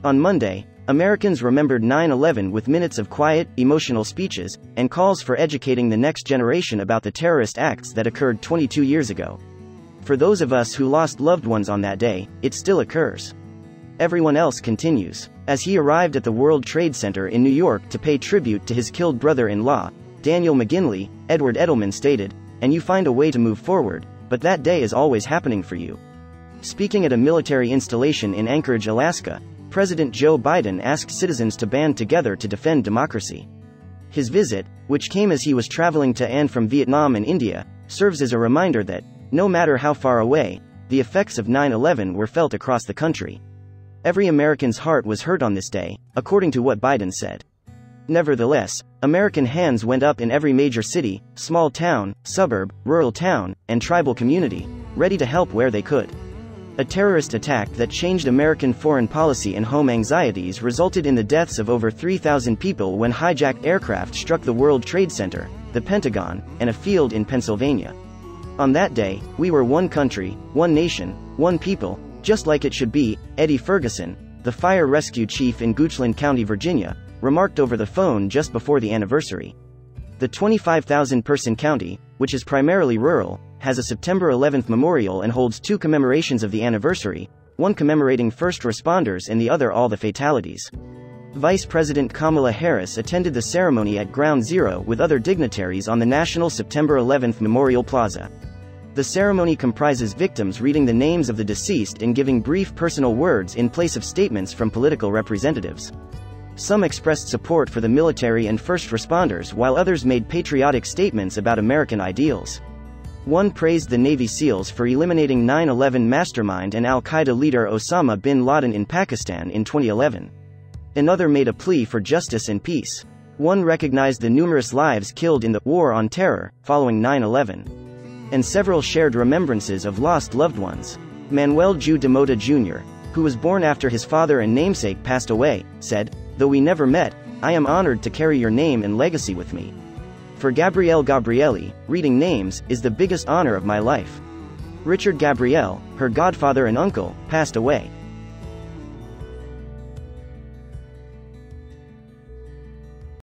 On Monday, Americans remembered 9/11 with minutes of quiet, emotional speeches, and calls for educating the next generation about the terrorist acts that occurred 22 years ago. For those of us who lost loved ones on that day, it still occurs. Everyone else continues. As he arrived at the World Trade Center in New York to pay tribute to his killed brother-in-law, Daniel McGinley, Edward Edelman stated, "And you find a way to move forward, but that day is always happening for you." Speaking at a military installation in Anchorage, Alaska, President Joe Biden asked citizens to band together to defend democracy. His visit, which came as he was traveling to and from Vietnam and India, serves as a reminder that, no matter how far away, the effects of 9/11 were felt across the country. Every American's heart was hurt on this day, according to what Biden said. Nevertheless, American hands went up in every major city, small town, suburb, rural town, and tribal community, ready to help where they could. A terrorist attack that changed American foreign policy and home anxieties resulted in the deaths of over 3,000 people when hijacked aircraft struck the World Trade Center, the Pentagon, and a field in Pennsylvania. On that day, we were one country, one nation, one people, just like it should be, Eddie Ferguson, the fire rescue chief in Goochland County, Virginia, remarked over the phone just before the anniversary. The 25,000-person county, which is primarily rural, has a September 11th memorial and holds two commemorations of the anniversary, one commemorating first responders and the other all the fatalities. Vice President Kamala Harris attended the ceremony at Ground Zero with other dignitaries on the National September 11th Memorial Plaza. The ceremony comprises victims reading the names of the deceased and giving brief personal words in place of statements from political representatives. Some expressed support for the military and first responders while others made patriotic statements about American ideals. One praised the Navy SEALs for eliminating 9/11 mastermind and al-Qaeda leader Osama bin Laden in Pakistan in 2011. Another made a plea for justice and peace. One recognized the numerous lives killed in the war on terror following 9/11. And several shared remembrances of lost loved ones. Manuel Ju de Mota Jr., who was born after his father and namesake passed away, said, "Though we never met, I am honored to carry your name and legacy with me. For Gabrielle Gabrielli, reading names is the biggest honor of my life." Richard Gabrielle, her godfather and uncle, passed away.